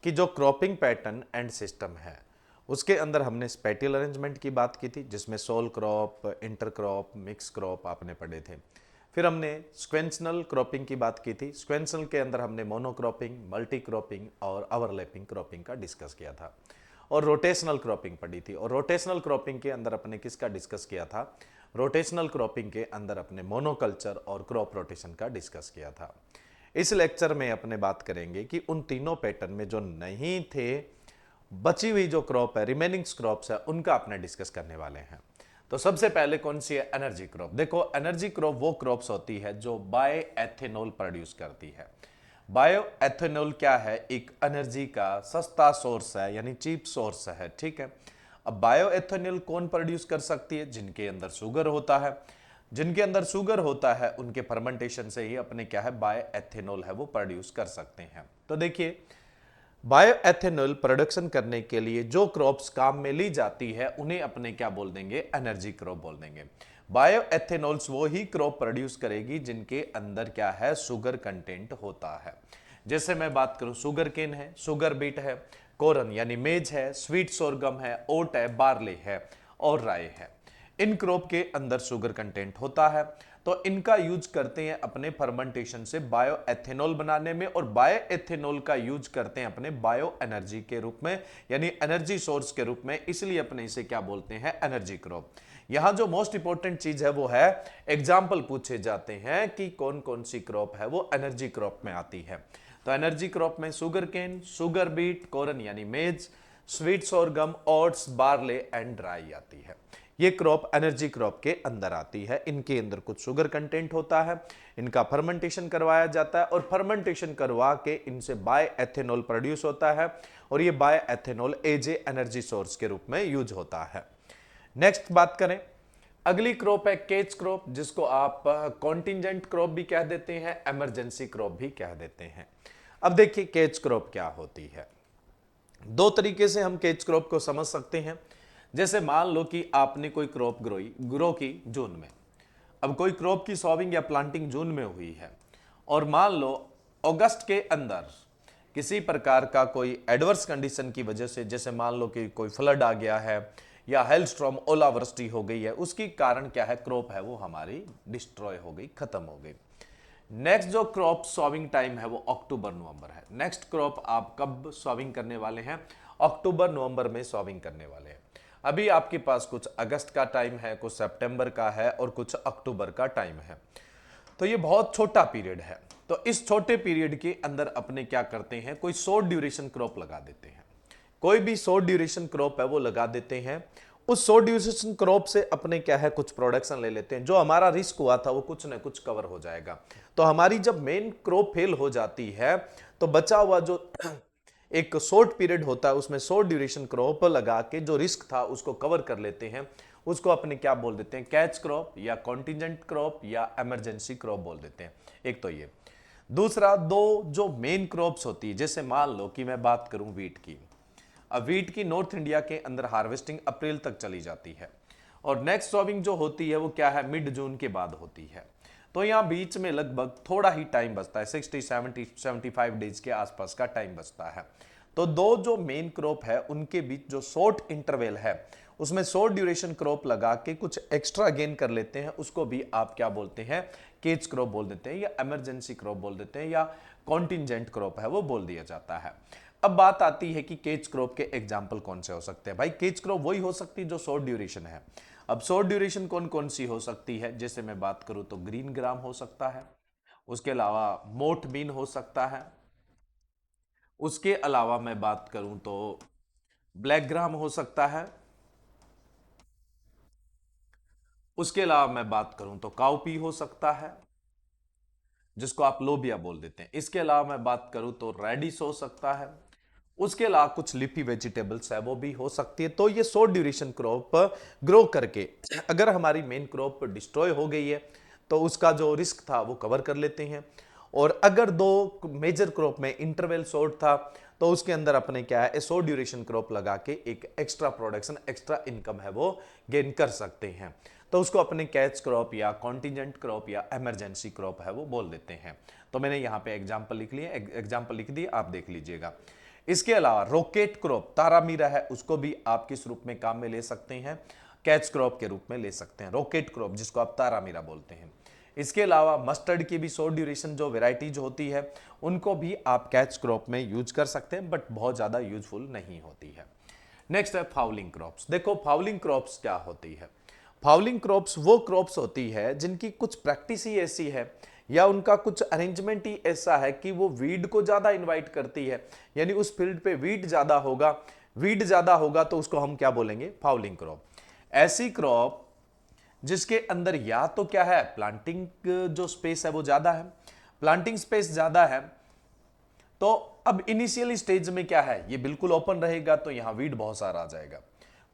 कि जो cropping pattern and system है उसके अंदर हमने स्पेटियल अरेंजमेंट की बात की थी, जिसमें soul crop, inter crop, mix crop आपने पढ़े थे। फिर हमने स्क्वेंशनल क्रॉपिंग की बात की थी। स्क्वेंशनल के अंदर हमने मोनोक्रॉपिंग, मल्टी क्रॉपिंग और ओवरलैपिंग क्रॉपिंग का डिस्कस किया था। और रोटेशनल क्रॉपिंग पढ़ी थी। और रोटेशनल क्रॉपिंग के अंदर अपने किसका डिस्कस किया था? रोटेशनल क्रॉपिंग के अंदर अपने मोनोकल्चर और क्रॉप रोटेशन का डिस्कस किया था। इस लेक्चर में अपने बात करेंगे कि उन तीनों पैटर्न में जो नहीं थे, बची हुई जो क्रॉप है, रिमेनिंग क्रॉप्स है, उनका अपने डिस्कस करने वाले हैं। तो सबसे पहले कौन सी है? Energy crop. देखो, एनर्जी क्रॉप वो क्रॉप्स होती है जो बायो एथेनॉल प्रोड्यूस करती है। बायो एथेनॉल क्या है? एक एनर्जी का सस्ता सोर्स है, यानी चीप सोर्स है। ठीक है। अब बायो एथेनॉल कौन प्रोड्यूस कर सकती है? जिनके अंदर शुगर होता है। जिनके अंदर शुगर होता है उनके फर्मेंटेशन से ही अपने क्या है, बायो एथेनॉल है वो प्रोड्यूस कर सकते हैं। तो देखिए, बायो एथेनॉल प्रोडक्शन करने के लिए जो क्रॉप्स काम में ली जाती है उन्हें अपने क्या बोल देंगे? एनर्जी क्रॉप बोल देंगे। बायो एथेनॉल्स वो ही क्रॉप प्रोड्यूस करेगी जिनके अंदर क्या है, शुगर कंटेंट होता है। जैसे मैं बात करूं, शुगर केन है, शुगर बीट है, कोरन यानी मेज है, स्वीट सोरगम है, ओट है, बार्ले है और राय है। इन क्रॉप के अंदर शुगर कंटेंट होता है, तो इनका यूज करते हैं अपने फर्मेंटेशन से बायो एथेनॉल बनाने में, और बायो एथेनॉल का यूज करते हैं अपने बायो एनर्जी के रूप में, यानी एनर्जी सोर्स के रूप में। इसलिए अपने इसे क्या बोलते हैं? Energy crop. यहां जो मोस्ट इंपॉर्टेंट चीज है वो है, एग्जाम्पल पूछे जाते हैं कि कौन कौन सी क्रॉप है वो एनर्जी क्रॉप में आती है। तो एनर्जी क्रॉप में sugar cane, sugar beet, corn यानी maize, sweet sorghum, oats, barley and dry आती है। ये क्रॉप एनर्जी क्रॉप के अंदर आती है। इनके अंदर कुछ शुगर कंटेंट होता है, इनका फर्मेंटेशन करवाया जाता है, और फर्मेंटेशन करवा के इनसे बाय एथेनॉल प्रोड्यूस होता है, और ये by ethanol as a energy source के रूप में यूज होता है। नेक्स्ट बात करें, अगली क्रॉप है केच क्रॉप, जिसको आप कॉन्टिजेंट क्रॉप भी कह देते हैं, इमरजेंसी क्रॉप भी कह देते हैं। अब देखिए केच क्रॉप क्या होती है। दो तरीके से हम केच क्रॉप को समझ सकते हैं। जैसे मान लो कि आपने कोई क्रॉप ग्रो की जून में। अब कोई क्रॉप की सॉविंग या प्लांटिंग जून में हुई है, और मान लो अगस्त के अंदर किसी प्रकार का कोई एडवर्स कंडीशन की वजह से, जैसे मान लो कि कोई फ्लड आ गया है या हेलस्ट्रॉम, ओलावृष्टि हो गई है, उसकी कारण क्या है, क्रॉप है वो हमारी डिस्ट्रॉय हो गई, खत्म हो गई। नेक्स्ट जो क्रॉप सॉविंग टाइम है वो अक्टूबर नवंबर है। नेक्स्ट क्रॉप आप कब सॉविंग करने वाले हैं? अक्टूबर नवंबर में सॉविंग करने वाले हैं। अभी आपके पास कुछ अगस्त का टाइम है, कुछ सितंबर का है, और कुछ अक्टूबर का टाइम है। तो ये बहुत छोटा पीरियड है। तो इस छोटे पीरियड के अंदर अपने क्या करते हैं, कोई शॉर्ट ड्यूरेशन क्रॉप लगा देते हैं। कोई भी शॉर्ट ड्यूरेशन क्रॉप है वो लगा देते हैं। उस शॉर्ट ड्यूरेशन क्रॉप से अपने क्या है, कुछ प्रोडक्शन ले लेते हैं। जो हमारा रिस्क हुआ था वो कुछ ना कुछ कवर हो जाएगा। तो हमारी जब मेन क्रॉप फेल हो जाती है, तो बचा हुआ जो एक शॉर्ट पीरियड होता है उसमें शॉर्ट ड्यूरेशन क्रॉप लगा के जो रिस्क था उसको कवर कर लेते हैं। उसको अपने क्या बोल देते हैं? कैच क्रॉप या कॉन्टिजेंट क्रॉप या इमरजेंसी क्रॉप बोल देते हैं। एक तो ये। दूसरा, दो जो मेन क्रॉप्स होती है, जैसे मान लो कि मैं बात करूं वीट की। अब वीट की नॉर्थ इंडिया के अंदर हार्वेस्टिंग अप्रैल तक चली जाती है, और नेक्स्ट सॉविंग जो होती है वो क्या है, मिड जून के बाद होती है। तो यहां बीच में लगभग थोड़ा ही टाइम बचता है, 60-70-75 डेज के आसपास का टाइम बचता है। तो दो जो मेन क्रॉप है उनके बीच जो शॉर्ट इंटरवल है, उसमें शॉर्ट ड्यूरेशन क्रॉप लगा के कुछ एक्स्ट्रा गेन कर लेते हैं, उसको भी आप क्या बोलते हैं? केज क्रॉप बोल देते हैं, या इमरजेंसी क्रॉप बोल देते हैं, या कॉन्टिजेंट क्रॉप है वो बोल दिया जाता है। अब बात आती है कि केज क्रॉप के एग्जाम्पल कौन से हो सकते हैं। भाई, केज क्रॉप वही हो सकती है जो शॉर्ट ड्यूरेशन है। अब शॉर्ट ड्यूरेशन कौन कौन सी हो सकती है? जैसे मैं बात करूं तो ग्रीन ग्राम हो सकता है, उसके अलावा मोठ बीन हो सकता है, उसके अलावा मैं बात करूं तो ब्लैक ग्राम हो सकता है, उसके अलावा मैं बात करूं तो काउपी हो सकता है, जिसको आप लोबिया बोल देते हैं। इसके अलावा मैं बात करूं तो रेडिस हो सकता है। उसके अलावा कुछ लिफी वेजिटेबल्स है वो भी हो सकती है। तो ये शॉर्ट ड्यूरेशन क्रॉप ग्रो करके अगर हमारी मेन क्रॉप डिस्ट्रॉय हो गई है तो उसका जो रिस्क था वो कवर कर लेते हैं। और अगर दो मेजर क्रॉप में इंटरवल शॉर्ट था तो उसके अंदर अपने क्या है, शॉर्ट ड्यूरेशन क्रॉप लगा के एक एक्स्ट्रा प्रोडक्शन, एक्स्ट्रा इनकम है वो गेन कर सकते हैं। तो उसको अपने कैच क्रॉप या कॉन्टिजेंट क्रॉप या इमरजेंसी क्रॉप है वो बोल देते हैं। तो मैंने यहाँ पे एग्जाम्पल लिख लिए, एग्जाम्पल लिख दिए, आप देख लीजिएगा। इसके अलावा रोकेट क्रॉप, तारामीरा है, उसको भी आप किस रूप में काम में ले सकते हैं, कैच क्रॉप के रूप में ले सकते हैं, रोकेट क्रॉप जिसको आप तारामीरा बोलते हैं। इसके अलावा मस्टर्ड की भी शॉर्ट ड्यूरेशन जो वेराइटीज होती है उनको भी आप कैच क्रॉप में यूज कर सकते हैं, बट बहुत ज्यादा यूजफुल नहीं होती है। नेक्स्ट है फाउलिंग क्रॉप्स। देखो फाउलिंग क्रॉप्स क्या होती है। फाउलिंग क्रॉप्स वो क्रॉप्स होती है जिनकी कुछ प्रैक्टिस ही ऐसी है या उनका कुछ अरेंजमेंट ही ऐसा है कि वो वीड को ज्यादा इनवाइट करती है, यानी उस फील्ड पे वीड ज्यादा होगा, वीड ज्यादा होगा तो उसको हम क्या बोलेंगे, फाउलिंग क्रॉप। ऐसी क्रॉप जिसके अंदर या तो क्या है, प्लांटिंग जो स्पेस है वो ज्यादा है, प्लांटिंग स्पेस ज्यादा है, तो अब इनिशियल स्टेज में क्या है, ये बिल्कुल ओपन रहेगा तो यहां वीड बहुत सारा आ जाएगा।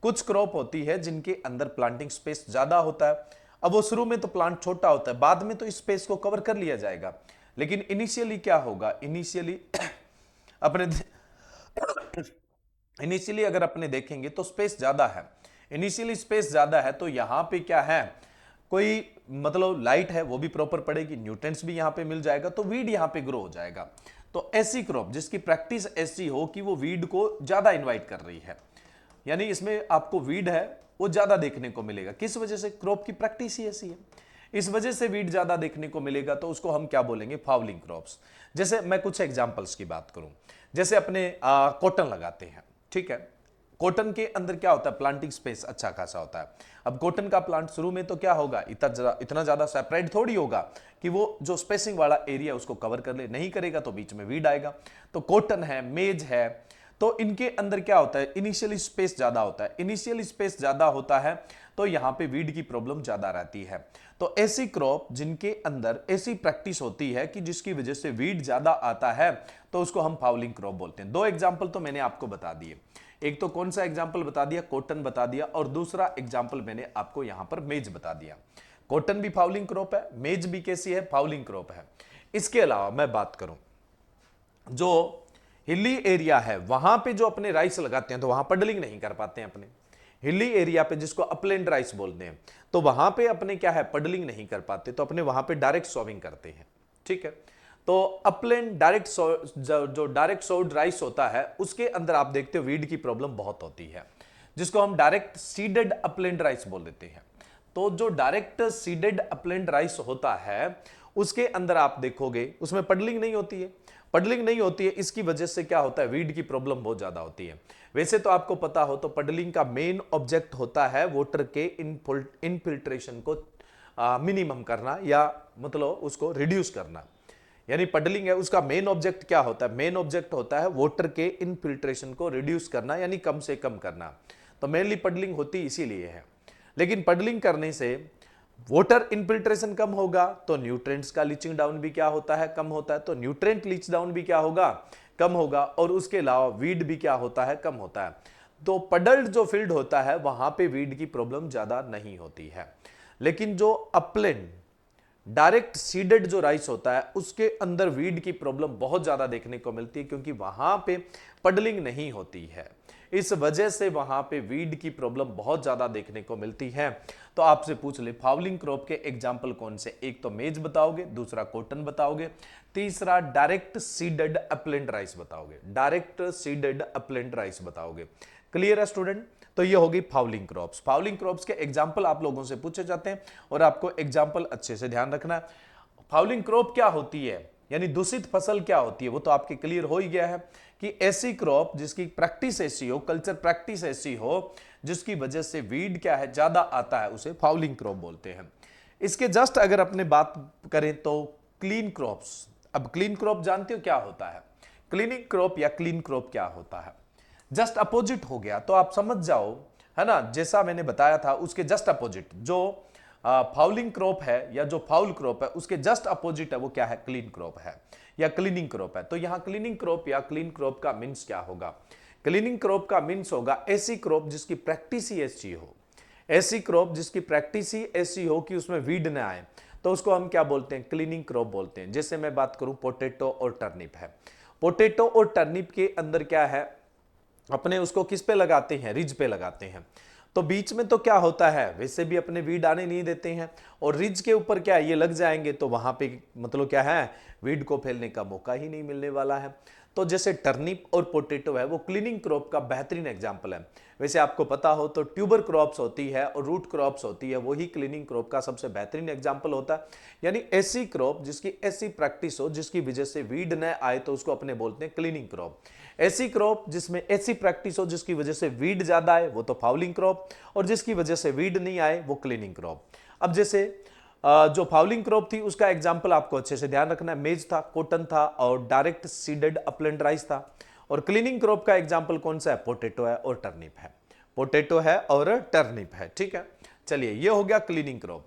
कुछ क्रॉप होती है जिनके अंदर प्लांटिंग स्पेस ज्यादा होता है, अब वो शुरू में तो प्लांट छोटा होता है, बाद में तो इस स्पेस को कवर कर लिया जाएगा, लेकिन इनिशियली क्या होगा, इनिशियली अपने इनिशियली अगर अपने देखेंगे तो स्पेस ज्यादा है, इनिशियली स्पेस ज्यादा है, तो यहां पे क्या है, कोई मतलब लाइट है वो भी प्रॉपर पड़ेगी, न्यूट्रिएंट्स भी यहां पे मिल जाएगा, तो वीड यहां पे ग्रो हो जाएगा। तो ऐसी क्रॉप जिसकी प्रैक्टिस ऐसी हो कि वो वीड को ज्यादा इनवाइट कर रही है, यानी इसमें आपको वीड है वो ज्यादा देखने को मिलेगा, किस वजह से, क्रॉप की प्रैक्टिस ही ऐसी है, इस वजह से वीड ज्यादा देखने को मिलेगा, तो उसको हम क्या बोलेंगे, फाउलिंग क्रॉप्स। जैसे मैं कुछ एग्जांपल्स की बात करूं, जैसे अपने कॉटन लगाते हैं, ठीक है, कॉटन के अंदर क्या होता है, प्लांटिंग स्पेस अच्छा खासा होता है। अब कॉटन का प्लांट शुरू में तो क्या होगा, इतना ज्यादा सेपरेट थोड़ी होगा कि वो जो स्पेसिंग वाला एरिया उसको कवर कर ले, नहीं करेगा तो बीच में वीड आएगा। तो कॉटन है, मेज है, तो इनके अंदर क्या होता है, इनिशियली स्पेस ज्यादा होता है, इनिशियली स्पेस ज्यादा होता है तो यहां पे वीड की प्रॉब्लम ज्यादा रहती है। तो ऐसी क्रॉप जिनके अंदर ऐसी प्रैक्टिस होती है कि जिसकी वजह से वीड ज्यादा आता है, तो उसको हम फाउलिंग क्रॉप बोलते हैं। दो एग्जाम्पल तो मैंने आपको बता दिए, एक तो कौन सा एग्जाम्पल बता दिया, कॉटन बता दिया, और दूसरा एग्जाम्पल मैंने आपको यहां पर मेज बता दिया। कॉटन भी फाउलिंग क्रॉप है, मेज भी कैसी है, फाउलिंग क्रॉप है। इसके अलावा मैं बात करूं, जो हिली एरिया है वहां पे जो अपने राइस लगाते हैं तो वहां पडलिंग नहीं कर पाते हैं अपने, हिली एरिया पे जिसको अपलैंड राइस बोलते हैं, तो वहां पे अपने क्या है, पडलिंग नहीं कर पाते, तो अपने वहां पे डायरेक्ट सोविंग करते हैं, ठीक है। तो अपलैंड डायरेक्ट जो डायरेक्ट सोड राइस होता है उसके अंदर आप देखते हो वीड की प्रॉब्लम बहुत होती है, जिसको हम डायरेक्ट सीडेड अपलैंड राइस बोल देते हैं। तो जो डायरेक्ट सीडेड अपलैंड राइस होता है उसके अंदर आप देखोगे उसमें पडलिंग नहीं होती है, पडलिंग नहीं होती है, इसकी वजह से क्या होता है, वीड की प्रॉब्लम बहुत ज्यादा होती है। वैसे तो आपको पता हो तो पडलिंग का मेन ऑब्जेक्ट होता है वाटर के इनफिल्ट्रेशन को मिनिमम करना, या मतलब उसको रिड्यूस करना, यानी पडलिंग है उसका मेन ऑब्जेक्ट क्या होता है, मेन ऑब्जेक्ट होता है वाटर के इनफिल्ट्रेशन को रिड्यूस करना, यानी कम से कम करना। तो मेनली पडलिंग होती इसीलिए है, लेकिन पडलिंग करने से वाटर इनफिल्ट्रेशन कम होगा तो न्यूट्रिएंट्स का लीचिंग डाउन भी क्या होता है, कम होता है, तो न्यूट्रिएंट लीच डाउन भी क्या होगा, कम होगा, और उसके अलावा वीड भी क्या होता है, कम होता है। तो पडल्ड जो फील्ड होता है वहां पे वीड की प्रॉब्लम ज्यादा नहीं होती है, लेकिन जो अपलैंड डायरेक्ट सीडेड जो राइस होता है उसके अंदर वीड की प्रॉब्लम बहुत ज्यादा देखने को मिलती है, क्योंकि वहां पे पडलिंग नहीं होती है, इस वजह से वहां पे वीड की प्रॉब्लम बहुत ज्यादा देखने को मिलती है। तो आपसे पूछ ले फाउलिंग क्रॉप के एग्जाम्पल कौन से, एक तो मेज बताओगे, दूसरा कॉटन बताओगे, तीसरा डायरेक्ट सीडेड अपलैंड राइस बताओगे, डायरेक्ट सीडेड अपलैंड राइस बताओगे। क्लियर है स्टूडेंट? तो ये होगी फाउलिंग क्रॉप्स। फाउलिंग क्रॉप्स के एग्जाम्पल आप लोगों से पूछे जाते हैं और आपको एग्जाम्पल अच्छे से ध्यान रखना है। फाउलिंग क्रॉप क्या होती है, यानी दूषित फसल क्या होती है, वो तो आपके क्लियर हो ही गया है कि ऐसी क्रॉप जिसकी प्रैक्टिस ऐसी हो, कल्चर प्रैक्टिस ऐसी हो, जिसकी वजह से वीड क्या है, ज्यादा आता है, उसे फाउलिंग क्रॉप बोलते हैं। इसके जस्ट अगर अपने बात करें तो क्लीन क्रॉप्स। अब क्लीन क्रॉप जानते हो क्या होता है, क्लीनिंग क्रॉप या क्लीन क्रॉप क्या होता है, जस्ट अपोजिट हो गया, तो आप समझ जाओ, है ना, जैसा मैंने बताया था उसके जस्ट अपोजिट जो फाउलिंग क्रॉप है या जो फाउल क्रॉप है उसके जस्ट अपोजिट है, वो क्या है, क्लीन क्रॉप है या क्लीनिंग क्रॉप है। तो यहां क्लीनिंग क्रॉप या क्लीन क्रॉप का मीन्स क्या होगा, क्लीनिंग क्रॉप का मीन्स होगा ऐसी क्रॉप जिसकी प्रैक्टिस ही ऐसी हो, ऐसी क्रॉप जिसकी प्रैक्टिस ही ऐसी हो कि उसमें वीड ना आए, तो उसको हम क्या बोलते हैं, क्लीनिंग क्रॉप बोलते हैं। जैसे मैं बात करूं पोटैटो और टर्निप है, पोटैटो और टर्निप के अंदर क्या है, अपने उसको किस पे लगाते हैं, रिज पे लगाते हैं, तो बीच में तो क्या होता है, वैसे भी अपने वीड आने नहीं देते हैं, और रिज के ऊपर क्या ये लग जाएंगे तो वहां पे मतलब क्या है, वीड को फैलने का मौका ही नहीं मिलने वाला है। तो जैसे टर्निप और पोटैटो है वो क्लीनिंग क्रॉप का बेहतरीन एग्जाम्पल है। वैसे आपको पता हो तो ट्यूबर क्रॉप्स होती है और रूट क्रॉप्स होती है, वही क्लीनिंग क्रॉप का सबसे बेहतरीन एग्जाम्पल होता है। यानी ऐसी क्रॉप जिसकी ऐसी प्रैक्टिस हो जिसकी वजह से वीड न आए तो उसको अपने बोलते हैं क्लीनिंग क्रॉप। ऐसी क्रॉप जिसमें ऐसी प्रैक्टिस हो जिसकी वजह से वीड ज्यादा आए वो तो फाउलिंग क्रॉप, और जिसकी वजह से वीड नहीं आए वो क्लीनिंग क्रॉप। अब जैसे जो फाउलिंग क्रॉप थी उसका एग्जाम्पल आपको अच्छे से ध्यान रखना है, मेज था, कॉटन था और डायरेक्ट सीडेड अपलैंड राइस था। और क्लीनिंग क्रॉप का एग्जाम्पल कौन सा है? पोटैटो है और टर्निप है, पोटैटो है और टर्निप है। ठीक है, चलिए ये हो गया क्लीनिंग क्रॉप।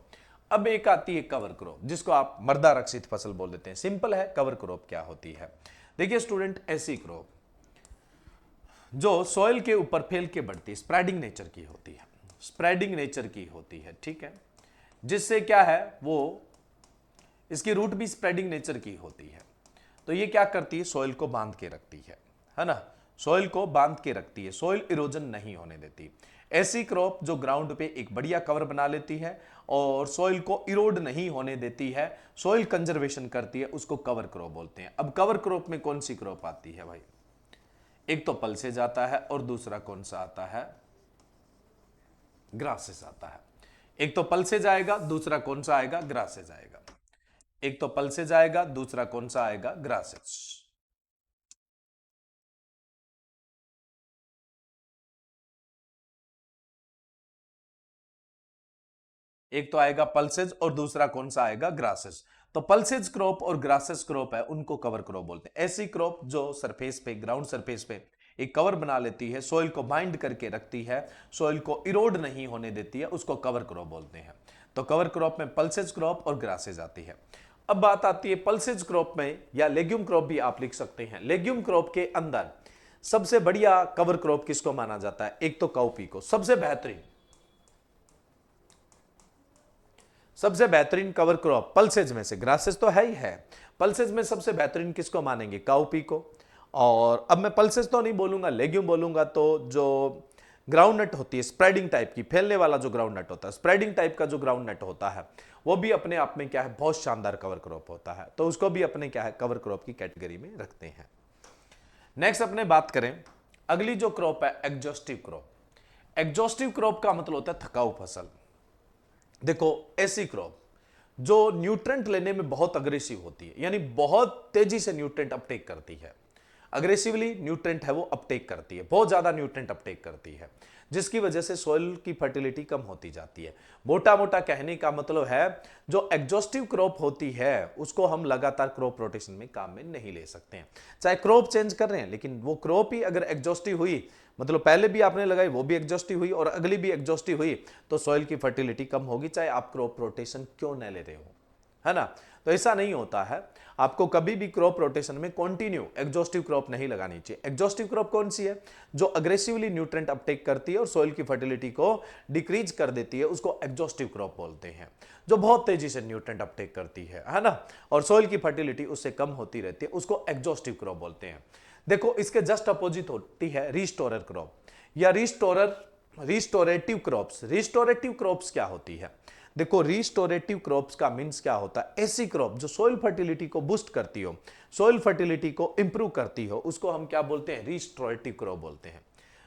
अब एक आती है कवर क्रॉप, जिसको आप मर्दा रक्षित फसल बोल देते हैं। सिंपल है, कवर क्रॉप क्या होती है। देखिए स्टूडेंट, ऐसी क्रॉप जो सॉइल के ऊपर फैल के बढ़ती है, स्प्रेडिंग नेचर की होती है, स्प्रेडिंग नेचर की होती है। ठीक है, जिससे क्या है, वो इसकी रूट भी स्प्रेडिंग नेचर की होती है। तो ये क्या करती है? सॉइल को बांध के रखती है ना, सॉइल को बांध के रखती है, सॉइल इरोजन नहीं होने देती। ऐसी क्रॉप जो ग्राउंड पे एक बढ़िया कवर बना लेती है और सॉइल को इरोड नहीं होने देती है, सॉइल कंजर्वेशन करती है, उसको कवर क्रॉप बोलते हैं। अब कवर क्रॉप में कौन सी क्रॉप आती है भाई? एक तो पल्सेज आता है और दूसरा कौन सा आता है? ग्रासेस आता है। एक तो पल्सेज आएगा, दूसरा कौन सा आएगा? ग्रासेज आएगा। एक तो पल्सेज आएगा, दूसरा कौन सा आएगा? ग्रासेज। एक तो आएगा पल्सेज और दूसरा कौन सा आएगा? ग्रासेस। तो पल्सेज क्रॉप और ग्रासेस क्रॉप है, उनको कवर क्रॉप बोलते हैं। ऐसी क्रॉप जो सरफेस पे, ग्राउंड सरफेस पे एक कवर बना लेती है, सॉइल को बाइंड करके रखती है, सॉइल को इरोड नहीं होने देती है, उसको कवर क्रॉप बोलते हैं। तो कवर क्रॉप में पल्सेज क्रॉप और ग्रासेज आती है। अब बात आती है पल्सेज क्रॉप में, या लेग्यूम क्रॉप भी आप लिख सकते हैं। लेग्यूम क्रॉप के अंदर सबसे बढ़िया कवर क्रॉप किसको माना जाता है? एक तो काउपी को, सबसे बेहतरीन, सबसे बेहतरीन कवर क्रॉप पल्सेज में से। ग्रासेज तो है ही है, पल्सेज में सबसे बेहतरीन किसको मानेंगे? काउपी को। और अब मैं पल्सेज तो नहीं बोलूंगा, लेग्यूम बोलूंगा। तो जो ग्राउंड नट होती है स्प्रेडिंग टाइप की, फैलने वाला जो ग्राउंड नट होता है, स्प्रेडिंग टाइप का जो ग्राउंड नट होता है, वो भी अपने आप में क्या है? बहुत शानदार कवर क्रॉप होता है। तो उसको भी अपने क्या है? कवर क्रॉप की कैटेगरी में रखते हैं। नेक्स्ट अपने बात करें, अगली जो क्रॉप है एग्जॉस्टिव क्रॉप। एग्जॉस्टिव क्रॉप का मतलब होता है थकाऊ फसल। देखो, ऐसी क्रॉप जो न्यूट्रेंट लेने में बहुत अग्रेसिव होती है, यानी बहुत तेजी से न्यूट्रेंट अपटेक करती है, अग्रेसिवली न्यूट्रेंट है वो अपटेक करती है, बहुत ज्यादा न्यूट्रेंट अपटेक करती है, जिसकी वजह से सॉइल की फर्टिलिटी कम होती जाती है। मोटा मोटा कहने का मतलब है, जो एग्जॉस्टिव क्रॉप होती है उसको हम लगातार क्रॉप रोटेशन में काम में नहीं ले सकते हैं। चाहे क्रॉप चेंज कर रहे हैं, लेकिन वो क्रॉप ही अगर एग्जॉस्टिव हुई, मतलब पहले भी आपने लगाई वो भी एग्जॉस्टिव हुई और अगली भी एग्जॉस्टिव हुई, तो सॉइल की फर्टिलिटी कम होगी, चाहे आप क्रॉप रोटेशन क्यों न ले रहे हो, है ना। तो ऐसा नहीं होता है, आपको कभी भी क्रॉप रोटेशन में कंटिन्यू एग्जॉस्टिव क्रॉप नहीं लगानी चाहिए। एग्जॉस्टिव क्रॉप कौन सी है? जो अग्रेसिवली न्यूट्रेंट अपटेक करती है और सॉइल की फर्टिलिटी को डिक्रीज कर देती है, उसको एग्जॉस्टिव क्रॉप बोलते हैं। जो बहुत तेजी से न्यूट्रेंट अपटेक करती है ना, और सॉइल की फर्टिलिटी उससे कम होती रहती है, उसको एग्जॉस्टिव क्रॉप बोलते हैं। देखो, इसके जस्ट अपोजिट होती है रिस्टोरर क्रॉप या रिस्टोरेटिव क्रॉप्स। रिस्टोरेटिव क्रॉप्स क्या होती है? देखो, रिस्टोरेटिव क्रॉप्स का मींस क्या होता है? ऐसी क्रॉप जो सॉइल फर्टिलिटी को बूस्ट करती हो, सॉइल फर्टिलिटी को इंप्रूव करती हो, उसको हम क्या बोलते हैं? रिस्टोरेटिव क्रॉप बोलते हैं,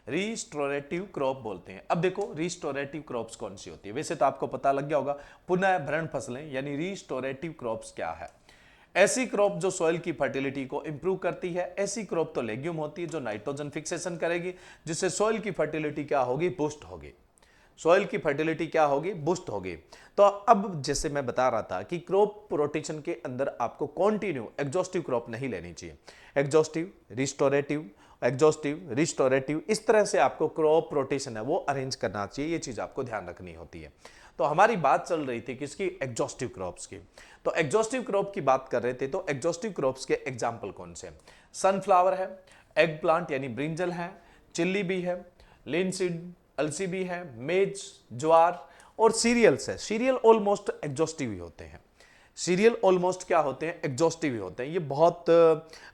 रिस्टोरेटिव क्रॉप बोलते हैं। अब देखो, रिस्टोरेटिव क्रॉप्स कौन सी होती है? वैसे तो आपको पता लग गया होगा, पुनः भरण फसलें, यानी रिस्टोरेटिव क्रॉप्स क्या है? ऐसी क्रॉप जो सॉइल की फर्टिलिटी को इंप्रूव करती है। ऐसी क्रॉप तो लेग्यूम होती है जो नाइट्रोजन फिक्सेशन करेगी, जिससे सॉइल की फर्टिलिटी क्या होगी? बूस्ट होगी। सॉइल की फर्टिलिटी क्या होगी? बूस्ट होगी। तो अब जैसे मैं बता रहा था कि क्रॉप रोटेशन के अंदर आपको कॉन्टिन्यू एग्जॉस्टिव क्रॉप नहीं लेनी चाहिए। एग्जॉस्टिव, रिस्टोरेटिव, एग्जॉस्टिव, रिस्टोरेटिव, इस तरह से आपको क्रॉप रोटेशन है वो अरेंज करना चाहिए। ये चीज आपको ध्यान रखनी होती है। तो हमारी बात चल रही थी किसकी? एग्जॉस्टिव क्रॉप्स की। तो एग्जॉस्टिव क्रॉप की बात कर रहे थे, तो एग्जॉस्टिव क्रॉप्स के एग्जाम्पल कौन से? सनफ्लावर है, एग प्लांट यानी ब्रिंजल है, चिल्ली भी है, लिनसीड, अलसी भी है, मेज, ज्वार और सीरियल्स है। सीरियल ऑलमोस्ट एग्जॉस्टिव ही होते हैं। सीरियल ऑलमोस्ट क्या होते हैं? एग्जॉस्टिव ही होते हैं। ये बहुत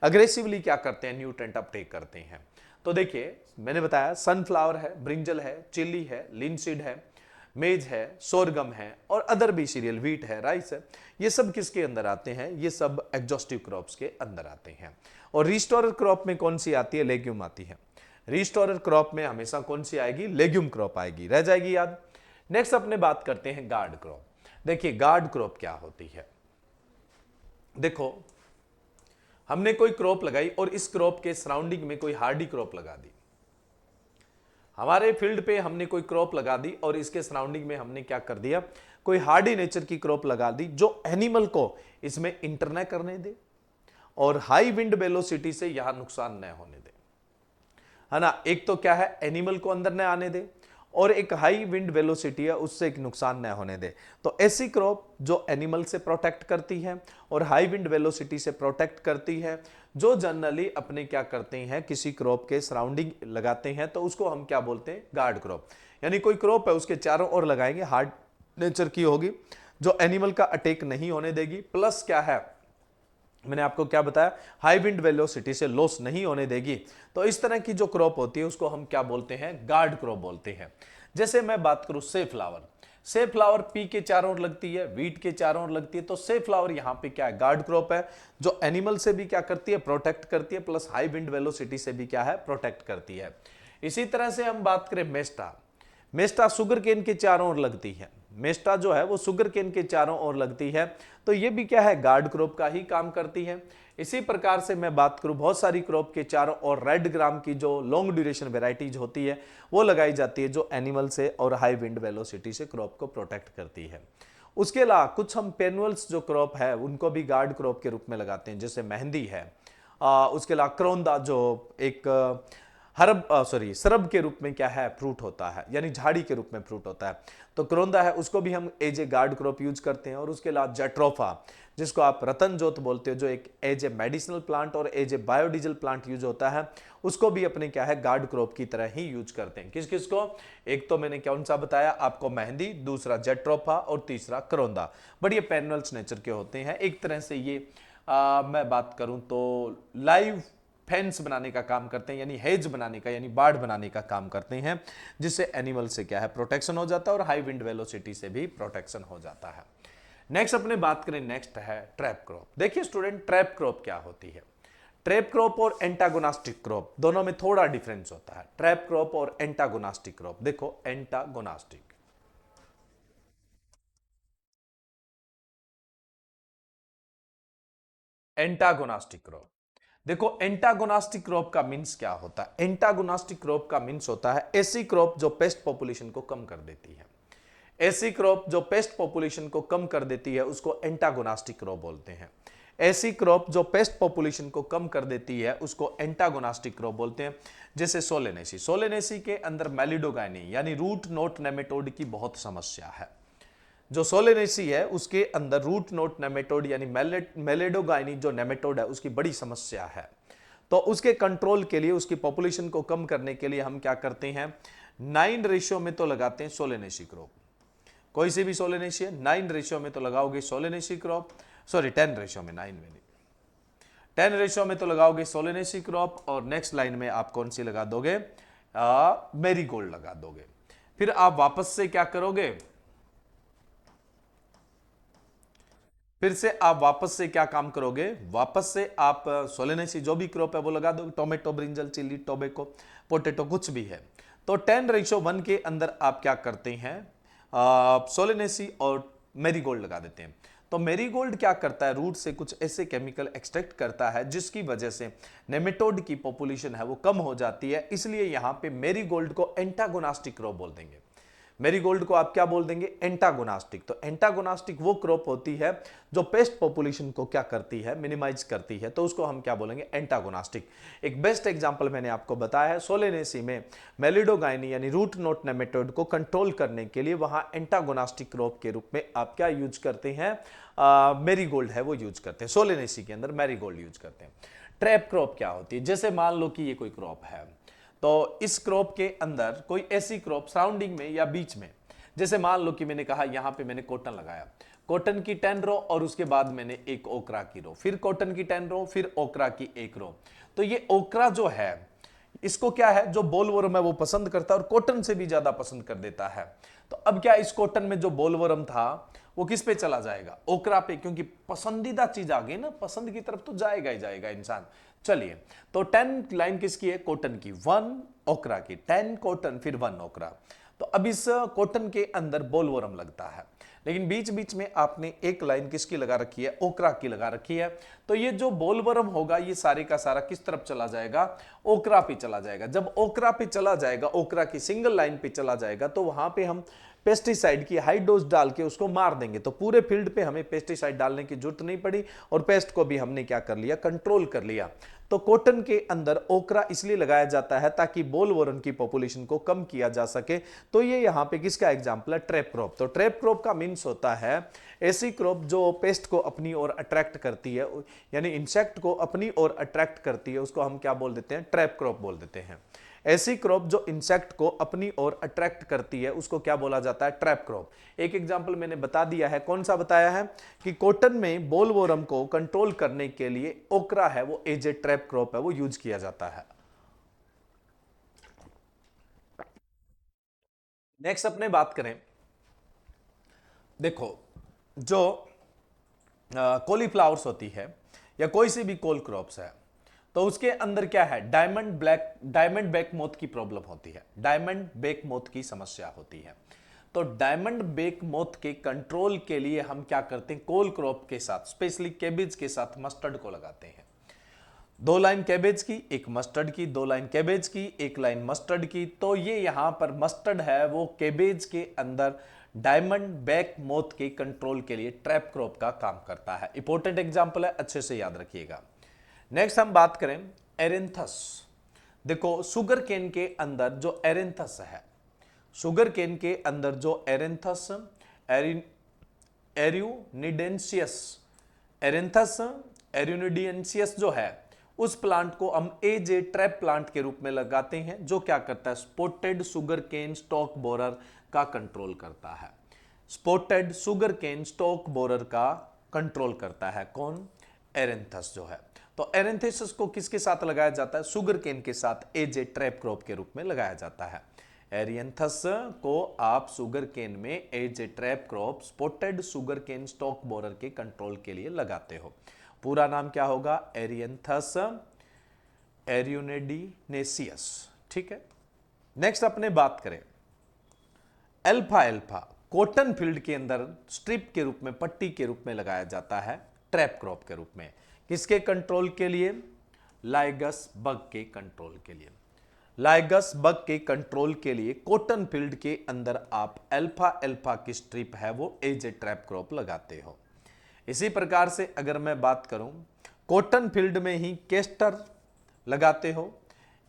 अग्रेसिवली क्या करते हैं? न्यूट्रेंट अपटेक करते हैं। तो देखिए, मैंने बताया सनफ्लावर है, ब्रिंजल है, चिल्ली है, लिनसीड है, मेज है, सोरगम है और अदर भी सीरियल, व्हीट है, राइस है। ये सब किसके अंदर आते हैं? ये सब एग्जॉस्टिव क्रॉप्स के अंदर आते हैं। और रिस्टोरर क्रॉप में कौन सी आती है? लेग्यूम आती है। रिस्टोरर क्रॉप में हमेशा कौन सी आएगी? लेग्यूम क्रॉप आएगी। रह जाएगी याद। नेक्स्ट अपने बात करते हैं गार्ड क्रॉप। देखिए गार्ड क्रॉप क्या होती है। देखो हमने कोई क्रॉप लगाई और इस क्रॉप के सराउंडिंग में कोई हार्डी क्रॉप लगा दी। हमारे फील्ड पे हमने कोई क्रॉप लगा दी और इसके सराउंडिंग में हमने क्या कर दिया? कोई हार्डी नेचर की क्रॉप लगा दी जो एनिमल को इसमें इंटर न करने दे और हाई विंड वेलोसिटी से यहां नुकसान न होने दे, है ना। एक तो क्या है, एनिमल को अंदर न आने दे और एक हाई विंड वेलोसिटी है उससे एक नुकसान न होने दे। तो ऐसी क्रॉप जो एनिमल से प्रोटेक्ट करती है और हाई विंड वेलोसिटी से प्रोटेक्ट करती है, जो जनरली अपने क्या करते हैं, किसी क्रॉप के सराउंडिंग लगाते हैं, तो उसको हम क्या बोलते हैं? Guard crop. यानी कोई क्रॉप है उसके चारों ओर लगाएंगे, हार्ड नेचर की होगी, जो एनिमल का अटैक नहीं होने देगी, प्लस क्या है, मैंने आपको क्या बताया, हाई विंड वेलोसिटी से लॉस नहीं होने देगी। तो इस तरह की जो क्रॉप होती है उसको हम क्या बोलते हैं? गार्ड क्रॉप बोलते हैं। जैसे मैं बात करूं से फ्लावर, से फ्लावर पी के चारों ओर लगती है, वीट के चारों ओर लगती है, तो से फ्लावर यहां पे क्या है? गार्ड क्रॉप है, जो एनिमल से भी क्या करती है? प्रोटेक्ट करती है, प्लस हाई विंड वेलोसिटी से भी क्या है? प्रोटेक्ट करती है। इसी तरह से हम बात करें मेस्टा, मेस्टा शुगर केन के चारों ओर लगती है। मेस्टा जो है वो शुगर केन के चारों ओर लगती है, तो ये भी क्या है? गार्ड क्रॉप का ही काम करती है। इसी प्रकार से मैं बात करूं, बहुत सारी क्रॉप के चारों ओर रेड ग्राम की जो लॉन्ग ड्यूरेशन वेराइटीज होती है वो लगाई जाती है, जो एनिमल से और हाई विंड वेलोसिटी से क्रॉप को प्रोटेक्ट करती है। उसके अलावा कुछ हम पेनुअल्स जो क्रॉप है उनको भी गार्ड क्रॉप के रूप में लगाते हैं, जैसे मेहंदी है, उसके अलावा करौंदा जो एक हरब सरब के रूप में क्या है? फ्रूट होता है, यानी झाड़ी के रूप में फ्रूट होता है, तो करौंदा है उसको भी हम as a guard crop use करते हैं। और उसके अलावा जट्रोफा, जिसको आप रतन जोत बोलते हो, जो एक एज ए मेडिसिनल प्लांट और as a biodiesel plant use होता है, उसको भी अपने क्या है? गार्ड क्रॉप की तरह ही यूज करते हैं। किस किस को? एक तो मैंने कौन सा बताया आपको? मेहंदी, दूसरा जट्रोफा और तीसरा करौंदा। बट ये पेनुअल्स नेचर के होते हैं। एक तरह से ये मैं बात करूं तो लाइव फेंस बनाने का काम करते हैं, यानी हेज बनाने का, यानी बाड़ बनाने का काम करते हैं, जिससे एनिमल से क्या है? प्रोटेक्शन हो जाता है और हाई विंड वेलोसिटी से भी प्रोटेक्शन हो जाता है। नेक्स्ट अपने बात करें, नेक्स्ट है ट्रैप क्रॉप। देखिए स्टूडेंट, ट्रैप क्रॉप क्या होती है? ट्रैप क्रॉप और एंटागोनास्टिक क्रॉप दोनों में थोड़ा डिफरेंस होता है। ट्रैप क्रॉप और एंटागोनास्टिक क्रॉप। देखो एंटागोनास्टिक, एंटागोनास्टिक क्रॉप, देखो एंटागोनास्टिक क्रॉप का मीन्स क्या होता है? एंटागोनास्टिक क्रॉप का मीन्स होता है ऐसी क्रॉप जो पेस्ट पॉपुलेशन को कम कर देती है। ऐसी क्रॉप जो पेस्ट पॉपुलेशन को कम कर देती है उसको एंटागोनास्टिक क्रॉप बोलते हैं। ऐसी क्रॉप जो पेस्ट पॉपुलेशन को कम कर देती है उसको एंटागोनास्टिक क्रॉप बोलते हैं। जैसे सोलेनेसी, सोलेनेसी के अंदर मेलिडोगाइनी यानी रूट नोट नेमेटोड की बहुत समस्या है। जो सोलेनेसी है उसके अंदर रूट नोट नेमेटोड यानी मेलेडोगाइनी जो नेमेटोड है उसकी बड़ी समस्या है। तो उसके कंट्रोल के लिए, उसकी पॉपुलेशन को कम करने के लिए हम क्या करते हैं? 9 रेशियो में तो लगाते हैं सोलेनेसी क्रॉप। कोई सी भी सोलेनेसी है 9 रेशियो में तो लगाओगे सोलेनेसी क्रॉप, 10 रेशियो में, 9 में नहीं, 10 रेशियो में तो लगाओगे सोलेनेसी क्रॉप। और नेक्स्ट लाइन में आप कौन सी लगा दोगे? मेरीगोल्ड लगा दोगे। फिर आप वापस से क्या करोगे? फिर से आप वापस से क्या काम करोगे? वापस से आप सोलेनेसी जो भी क्रॉप है वो लगा दोगे, tomato, brinjal, chilli, tobacco, potato, कुछ भी है। तो 10:1 के अंदर आप क्या करते हैं? सोलेनेसी और मेरीगोल्ड लगा देते हैं। तो मेरीगोल्ड क्या करता है? रूट से कुछ ऐसे केमिकल एक्सट्रैक्ट करता है जिसकी वजह से नेमेटोड की पॉपुलेशन है वो कम हो जाती है। इसलिए यहां पे मेरीगोल्ड को एंटागोनास्टिक क्रॉप बोल देंगे। मेरीगोल्ड को आप क्या बोल देंगे? एंटागोनास्टिक। तो एंटागोनास्टिक वो क्रॉप होती है जो पेस्ट पॉपुलेशन को क्या करती है? मिनिमाइज करती है, तो उसको हम क्या बोलेंगे? एंटागोनास्टिक। एक बेस्ट एग्जांपल मैंने आपको बताया है, सोलेनेसी में मेलिडोगाइनी यानी रूट नोट नेमेटोड को कंट्रोल करने के लिए वहां एंटागोनास्टिक क्रॉप के रूप में आप क्या यूज करते हैं? मेरीगोल्ड है वो यूज करते हैं। सोलेनेसी के अंदर मेरीगोल्ड यूज करते हैं। ट्रैप क्रॉप क्या होती है? जैसे मान लो कि ये कोई क्रॉप है, तो इस क्रॉप के अंदर कोई ऐसी क्रॉप सराउंडिंग में या बीच में, जैसे मान लो कि मैंने कहा यहां पे मैंने कॉटन लगाया, कॉटन की 10 रो और उसके बाद मैंने एक ओकरा की रो, फिर कॉटन की 10 रो, फिर ओकरा की एक रो। तो ये ओकरा जो है इसको क्या है? जो बोलवर्म है वो पसंद करता है और कॉटन से भी ज्यादा पसंद कर देता है। तो अब क्या, इस कॉटन में जो बोलवर्म था वो किस पे चला जाएगा? ओकरा पे, क्योंकि पसंदीदा चीज आ गई ना, पसंद की तरफ तो जाएगा ही जाएगा इंसान। चलिए, तो 10 लाइन किसकी है? कॉटन की, 1 ओकरा की, 10 कॉटन फिर 1 ओकरा। तो अब इस कॉटन के अंदर बोलवर्म लगता है, लेकिन बीच बीच में आपने एक लाइन किसकी लगा रखी है? ओकरा की लगा रखी है। तो ये जो बोलवर्म होगा ये सारे का सारा किस तरफ चला जाएगा? ओकरा पे चला जाएगा। जब ओकरा पे चला जाएगा, ओकरा की सिंगल लाइन पे चला जाएगा, तो वहां पे हम पेस्टिसाइड की हाई डोज डाल के उसको मार देंगे। तो पूरे फील्ड पे हमें पेस्टिसाइड डालने की जरूरत नहीं पड़ी और पेस्ट को भी हमने क्या कर लिया? कंट्रोल कर लिया। तो कॉटन के अंदर ओकरा इसलिए लगाया जाता है ताकि बोलवर्म की पॉपुलेशन को कम किया जा सके। तो ये यहां पे किसका एग्जांपल है? Trap crop. तो ट्रैप क्रॉप का मीन्स होता है ऐसी क्रॉप जो पेस्ट को अपनी ओर अट्रैक्ट करती है, यानी इंसेक्ट को अपनी ओर अट्रैक्ट करती है, उसको हम क्या बोल देते हैं? ट्रैप क्रॉप बोल देते हैं। ऐसी क्रॉप जो इंसेक्ट को अपनी ओर अट्रैक्ट करती है उसको क्या बोला जाता है? Trap crop. एक एग्जांपल मैंने बता दिया है, कौन सा बताया है? कि कॉटन में बोलवर्म को कंट्रोल करने के लिए ओकरा है वो एज ए ट्रैप क्रॉप है, वो यूज किया जाता है। नेक्स्ट अपने बात करें, देखो जो कॉलीफ्लावर्स होती है या कोई सी भी कोल क्रॉप्स है, तो उसके अंदर क्या है? डायमंड बैक मोथ की प्रॉब्लम होती है, डायमंड बैक मोथ की समस्या होती है। तो डायमंड बैक मोथ के कंट्रोल के लिए हम क्या करते हैं? कोल क्रॉप के साथ, स्पेशली कैबेज के साथ मस्टर्ड को लगाते हैं। 2 लाइन कैबेज की, एक मस्टर्ड की, 2 लाइन कैबेज की, 1 लाइन मस्टर्ड की। तो ये यहां पर मस्टर्ड है वो कैबेज के अंदर डायमंड बैक मोथ के कंट्रोल के लिए ट्रैप क्रॉप का काम करता है। इंपॉर्टेंट एग्जांपल है, अच्छे से याद रखिएगा। नेक्स्ट हम बात करें एरेंथस। देखो शुगर केन के अंदर जो एरेंथस है, शुगर केन के अंदर जो एरेंथस एरियोनिडेंसियस, एरेंथस एरियोनिडेंसियस जो है, उस प्लांट को हम एज ए ट्रैप प्लांट के रूप में लगाते हैं, जो क्या करता है? Spotted sugar cane stalk borer का कंट्रोल करता है। Spotted sugar cane stalk borer का कंट्रोल करता है कौन? एरेंथस जो है। तो एरेंथेसिस को किसके साथ लगाया जाता है? शुगर केन के साथ एज ए ट्रैप क्रॉप के रूप में लगाया जाता है। एरियंथस को आप शुगर केन में as a trap crop spotted sugar cane stalk borer के कंट्रोल के लिए लगाते हो। पूरा नाम क्या होगा? एरियंथस एरियोनेडिनेसियस। ठीक है। नेक्स्ट अपने बात करें एल्फा। एल्फा कॉटन फील्ड के अंदर स्ट्रिप के रूप में, पट्टी के रूप में लगाया जाता है ट्रैप क्रॉप के रूप में। किसके कंट्रोल के लिए? लाइगस बग के कंट्रोल के लिए। लाइगस बग के कंट्रोल के लिए कॉटन फील्ड के अंदर आप अल्फा अल्फा की स्ट्रिप है वो एज ए ट्रैप क्रॉप लगाते हो। इसी प्रकार से अगर मैं बात करूं कॉटन फील्ड में ही केस्टर लगाते हो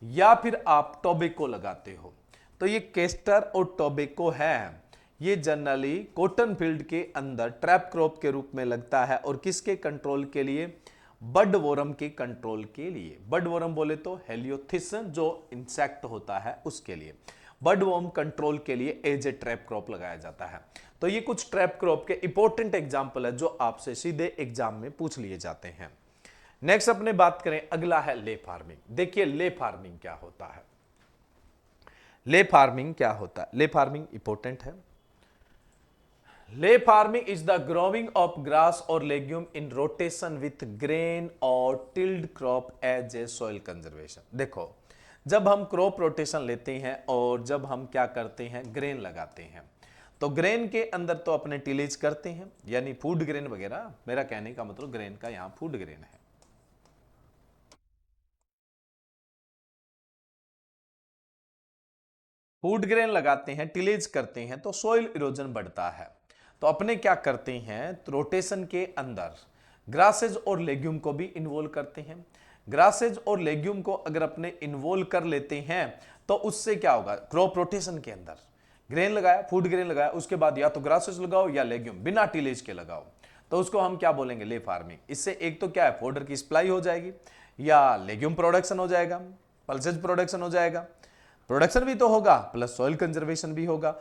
या फिर आप टोबैको लगाते हो, तो ये केस्टर और टोबैको है, ये जनरली कॉटन फील्ड के अंदर ट्रैप क्रॉप के रूप में लगता है। और किसके कंट्रोल के लिए? बड वोरम के कंट्रोल के लिए। बड वोरम बोले तो हेलियोथिस जो इंसेक्ट होता है उसके लिए। बड वोरम कंट्रोल के लिए एज ए ट्रैप क्रॉप लगाया जाता है। तो ये कुछ ट्रैप क्रॉप के इंपॉर्टेंट एग्जांपल है जो आपसे सीधे एग्जाम में पूछ लिए जाते हैं। नेक्स्ट अपने बात करें, अगला है ले फार्मिंग। देखिए ले फार्मिंग क्या होता है? ले फार्मिंग क्या होता है? ले फार्मिंग इंपॉर्टेंट है। Ley farming is the growing of grass और legume in rotation with grain और tilled crop as a soil conservation. देखो जब हम क्रॉप रोटेशन लेते हैं और जब हम क्या करते हैं, ग्रेन लगाते हैं, तो ग्रेन के अंदर तो अपने टिलेज करते हैं, यानी फूड ग्रेन वगैरह। मेरा कहने का मतलब ग्रेन का यहां फूड ग्रेन है। फूड ग्रेन लगाते हैं, टिलेज करते हैं, तो सोइल इरोजन बढ़ता है। तो अपने क्या करते हैं, रोटेशन के अंदर ग्रासेज और लेग्यूम को भी इन्वॉल्व करते हैं। ग्रासेज और लेग्यूम को अगर अपने इन्वॉल्व कर लेते हैं तो उससे क्या होगा? क्रॉप रोटेशन के अंदर ग्रेन लगाया, फूड ग्रेन लगाया, उसके बाद या तो ग्रासेज लगाओ या लेग्यूम बिना टिलेज के लगाओ, तो उसको हम क्या बोलेंगे? Ley farming. इससे एक तो क्या है, फोडर की सप्लाई हो जाएगी या लेग्यूम प्रोडक्शन हो जाएगा, पल्सेज प्रोडक्शन हो जाएगा, प्रोडक्शन भी तो होगा प्लस सॉइल कंजर्वेशन भी होगा।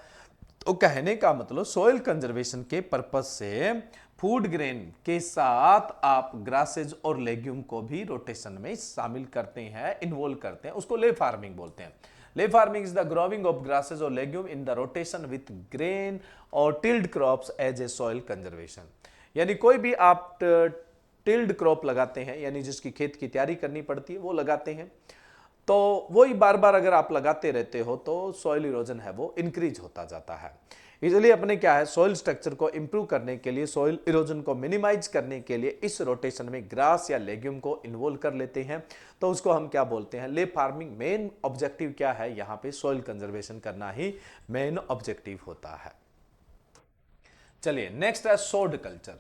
तो कहने का मतलब सॉइल कंजर्वेशन के पर्पस से फूड ग्रेन के साथ आप ग्रासेज और लेग्यूम को भी रोटेशन में शामिल करते हैं, इन्वॉल्व करते हैं, उसको ले फार्मिंग बोलते हैं। Ley farming is the growing of grasses और legume in the rotation with grain और tilled crops as a soil conservation. यानी कोई भी आप टिल्ड क्रॉप लगाते हैं, यानी जिसकी खेत की तैयारी करनी पड़ती है वो लगाते हैं, तो वही बार बार अगर आप लगाते रहते हो तो सॉइल इरोजन है वो इंक्रीज होता जाता है। इसलिए अपने क्या है, सॉइल स्ट्रक्चर को इंप्रूव करने के लिए, सॉइल इरोजन को मिनिमाइज करने के लिए इस रोटेशन में ग्रास या लेग्यूम को इन्वॉल्व कर लेते हैं। तो उसको हम क्या बोलते हैं, ले फार्मिंग मेन ऑब्जेक्टिव क्या है, यहाँ पे सॉइल कंजर्वेशन करना ही मेन ऑब्जेक्टिव होता है। चलिए नेक्स्ट है सोड कल्चर।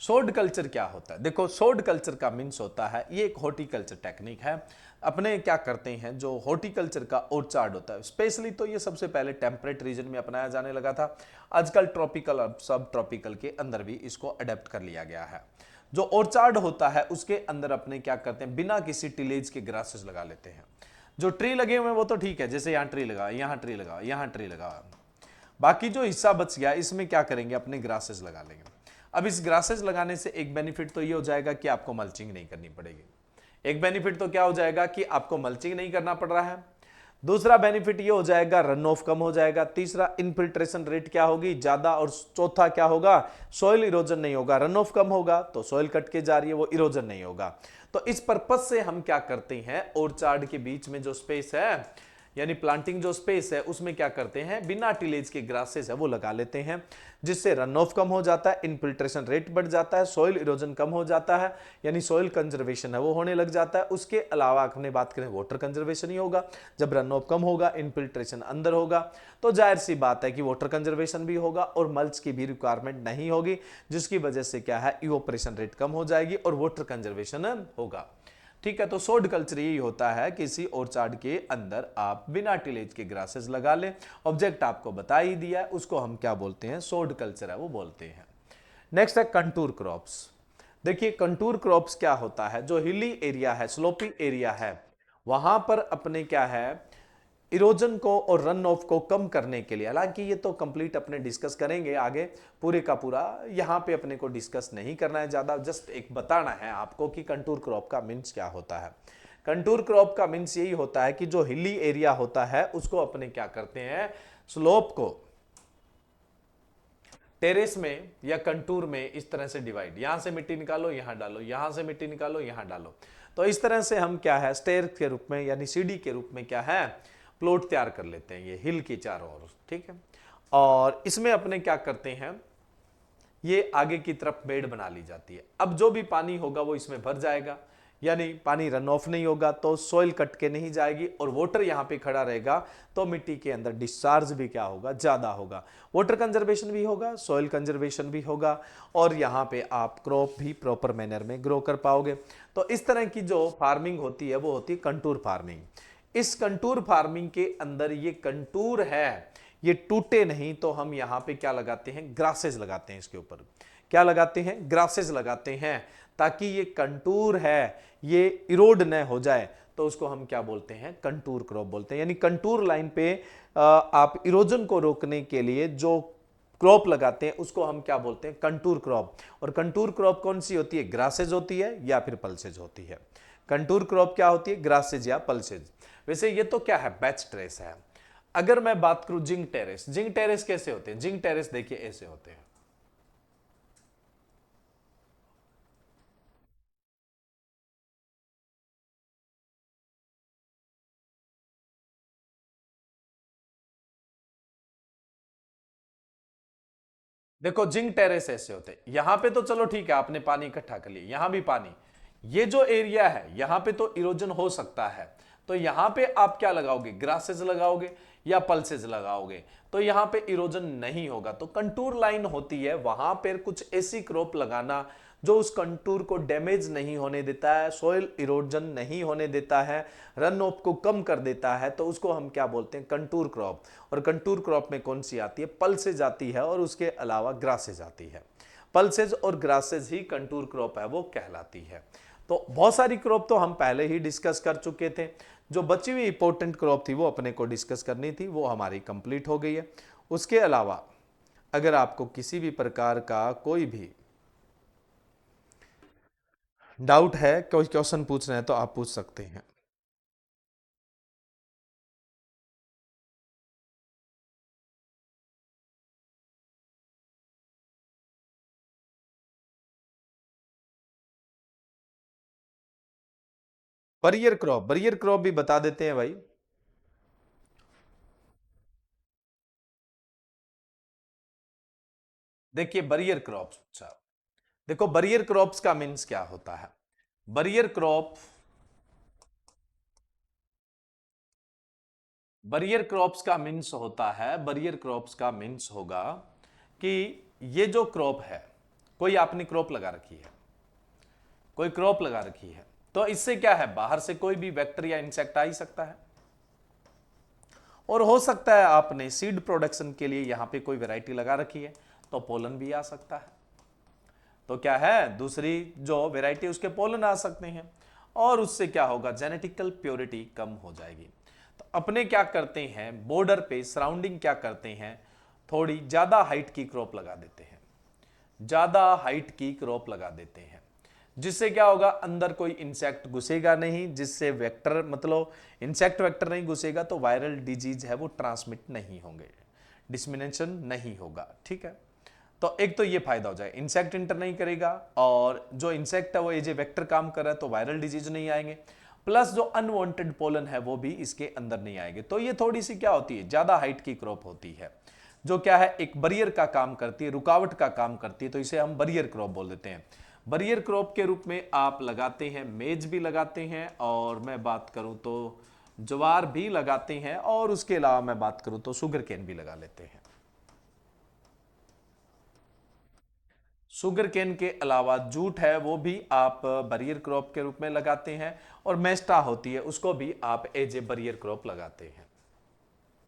सोड कल्चर क्या होता है? देखो, सोड कल्चर का मीन्स होता है, ये एक हॉर्टिकल्चर टेक्निक है। अपने क्या करते हैं, जो हॉर्टिकल्चर का ऑर्चार्ड होता है, स्पेशली तो ये सबसे पहले टेम्परेट रीजन में अपनाया जाने लगा था। आजकल ट्रॉपिकल और सब ट्रॉपिकल के अंदर भी इसको अडेप्ट कर लिया गया है। जो ऑर्चार्ड होता है उसके अंदर अपने क्या करते हैं, बिना किसी टिलेज के ग्रासेस लगा लेते हैं। जो ट्री लगे हुए हैं वो तो ठीक है, जैसे यहाँ ट्री लगा, यहाँ ट्री लगा, यहाँ ट्री लगा, बाकी जो हिस्सा बच गया इसमें क्या करेंगे, अपने ग्रासेस लगा लेंगे। अब इस ग्रासेस लगाने से एक बेनिफिट तो ये हो जाएगा कि आपको मल्चिंग नहीं करनी पड़ेगी। एक बेनिफिट तो क्या हो जाएगा कि आपको मल्चिंग नहीं करना पड़ रहा है। दूसरा बेनिफिट ये हो जाएगा, रन ऑफ कम हो जाएगा। तीसरा, इनफिल्ट्रेशन रेट क्या होगी, ज्यादा। और चौथा क्या होगा, सॉइल इरोजन नहीं होगा। रन ऑफ कम होगा तो सॉइल कट के जा रही है, वो इरोजन नहीं होगा। तो इस पर्पज से हम क्या करते हैं, ऑर्चार्ड के बीच में जो स्पेस है, यानी प्लांटिंग जो स्पेस है, उसमें क्या करते हैं, बिना टिलेज के ग्रासेस है वो लगा लेते हैं, जिससे रन ऑफ कम हो जाता है, इनफिल्ट्रेशन रेट बढ़ जाता है, सॉइल इरोजन कम हो जाता है, यानी सॉइल कंजर्वेशन है वो होने लग जाता है। उसके अलावा अपने बात करें, वाटर कंजर्वेशन ही होगा। जब रन ऑफ कम होगा, इनफिल्ट्रेशन अंदर होगा, तो जाहिर सी बात है कि वाटर कंजर्वेशन भी होगा और मल्च की भी रिक्वायरमेंट नहीं होगी, जिसकी वजह से क्या है, इवोपरेशन रेट कम हो जाएगी और वाटर कंजर्वेशन होगा। ठीक है, तो सोड कल्चर यही होता है, किसी ऑर्चार्ड के अंदर आप बिना टिलेज के ग्रासेस लगा लें। ऑब्जेक्ट आपको बता ही दिया है, उसको हम क्या बोलते हैं, सोड कल्चर है वो बोलते हैं। नेक्स्ट है कंटूर क्रॉप्स। देखिए, कंटूर क्रॉप्स क्या होता है, जो हिली एरिया है, स्लोपी एरिया है, वहां पर अपने क्या है, इरोजन को और रन ऑफ को कम करने के लिए, हालांकि ये तो कंप्लीट अपने डिस्कस करेंगे आगे, पूरे का पूरा यहां पे अपने को डिस्कस नहीं करना है ज्यादा, जस्ट एक बताना है आपको कि कंटूर क्रॉप का मीन्स क्या होता है। कंटूर क्रॉप का मीन्स यही होता है कि जो हिली एरिया होता है उसको अपने क्या करते हैं, स्लोप को टेरेस में या कंटूर में इस तरह से डिवाइड, यहां से मिट्टी निकालो यहां डालो, यहां से मिट्टी निकालो यहां डालो, तो इस तरह से हम क्या है, स्टेयर के रूप में यानी सीढ़ी के रूप में क्या है, प्लॉट तैयार कर लेते हैं, ये हिल के चारों ओर। ठीक है, और इसमें अपने क्या करते हैं, ये आगे की तरफ बेड बना ली जाती है। अब जो भी पानी होगा वो इसमें भर जाएगा, यानी पानी रन ऑफ नहीं होगा तो सॉइल कट के नहीं जाएगी, और वाटर यहां पे खड़ा रहेगा तो मिट्टी के अंदर डिस्चार्ज भी क्या होगा, ज्यादा होगा, वाटर कंजर्वेशन भी होगा, सॉइल कंजर्वेशन भी होगा, और यहां पे आप क्रॉप भी प्रॉपर मैनर में ग्रो कर पाओगे। तो इस तरह की जो फार्मिंग होती है वो होती है कंटूर फार्मिंग। इस कंटूर फार्मिंग के अंदर ये कंटूर है, ये टूटे नहीं, तो हम यहां पे क्या लगाते हैं, ग्रासेस लगाते हैं, इसके ऊपर क्या लगाते हैं, ग्रासेस लगाते हैं, ताकि ये कंटूर है ये इरोड न हो जाए। तो उसको हम क्या बोलते हैं, कंटूर क्रॉप बोलते हैं। यानी कंटूर लाइन पे आप इरोजन को रोकने के लिए जो क्रॉप लगाते हैं उसको हम क्या बोलते हैं, कंटूर क्रॉप। और कंटूर क्रॉप कौन सी होती है, ग्रासेज होती है या फिर पल्सेज होती है। कंटूर क्रॉप क्या होती है, ग्रासेज या पल्सेज। वैसे ये तो क्या है, बैच ट्रेस है। अगर मैं बात करूं जिंक टेरेस, जिंक टेरेस कैसे होते हैं, जिंक टेरेस देखिए ऐसे होते हैं। देखो, जिंक टेरेस ऐसे होते हैं, यहां पे तो चलो ठीक है, आपने पानी इकट्ठा कर लिया, यहां भी पानी, ये जो एरिया है यहां पे तो इरोजन हो सकता है, तो यहां पे आप क्या लगाओगे, ग्रासेस लगाओगे या पल्सेस लगाओगे, तो यहां पे इरोजन नहीं होगा। तो कंटूर लाइन होती है, वहां पर कुछ ऐसी क्रॉप लगाना जो उस कंटूर को डैमेज नहीं होने देता है, सॉइल इरोजन नहीं होने देता है, रन ऑफ को कम कर देता है, तो उसको हम क्या बोलते हैं, कंटूर क्रॉप। और कंटूर क्रॉप में कौन सी आती है, पल्सेज आती है, और उसके अलावा ग्रासेज आती है। पल्सेज और ग्रासेज ही कंटूर क्रॉप है वो कहलाती है। तो बहुत सारी क्रॉप तो हम पहले ही डिस्कस कर चुके थे, जो बची हुई इंपॉर्टेंट क्रॉप थी वो अपने को डिस्कस करनी थी, वो हमारी कंप्लीट हो गई है। उसके अलावा अगर आपको किसी भी प्रकार का कोई भी डाउट है, कोई क्वेश्चन पूछना है, तो आप पूछ सकते हैं। बरियर क्रॉप भी बता देते हैं भाई। देखिए बरियर क्रॉप्स, अच्छा देखो बरियर क्रॉप्स का मीन्स क्या होता है। बरियर क्रॉप, बरियर क्रॉप्स का मीन्स होता है, बरियर क्रॉप्स का मीन्स होगा कि ये जो क्रॉप है, कोई आपने क्रॉप लगा रखी है, कोई क्रॉप लगा रखी है, तो इससे क्या है, बाहर से कोई भी वेक्टर या इंसेक्ट आ ही सकता है, और हो सकता है आपने सीड प्रोडक्शन के लिए यहां पे कोई वैरायटी लगा रखी है, तो पोलन भी आ सकता है। तो क्या है, दूसरी जो वैरायटी उसके पोलन आ सकते हैं, और उससे क्या होगा, जेनेटिकल प्योरिटी कम हो जाएगी। तो अपने क्या करते हैं, बॉर्डर पे सराउंडिंग क्या करते हैं, थोड़ी ज्यादा हाइट की क्रॉप लगा देते हैं, ज्यादा हाइट की क्रॉप लगा देते हैं, जिससे क्या होगा, अंदर कोई इंसेक्ट घुसेगा नहीं, जिससे वेक्टर मतलब इंसेक्ट वेक्टर नहीं घुसेगा, तो वायरल डिजीज है वो ट्रांसमिट नहीं होंगे, डिसमिनेशन नहीं होगा, ठीक है। तो एक तो ये फायदा हो जाए, इंसेक्ट इंटर नहीं करेगा, और जो इंसेक्ट है वो एज ए वेक्टर काम कर रहा है, तो वायरल डिजीज नहीं आएंगे, प्लस जो अनवांटेड पोलन है वो भी इसके अंदर नहीं आएंगे। तो ये थोड़ी सी क्या होती है, ज्यादा हाइट की क्रॉप होती है, जो क्या है, एक बैरियर का काम करती है, रुकावट का काम करती है, तो इसे हम बैरियर क्रॉप बोल देते हैं। बैरियर क्रॉप के रूप में आप लगाते हैं, मेज भी लगाते हैं, और मैं बात करूं तो ज्वार भी लगाते हैं, और उसके अलावा मैं बात करूं तो शुगर केन भी लगा लेते हैं। शुगर केन के अलावा जूट है वो भी आप बैरियर क्रॉप के रूप में लगाते हैं, और मेस्टा होती है उसको भी आप एज ए बैरियर क्रॉप लगाते हैं।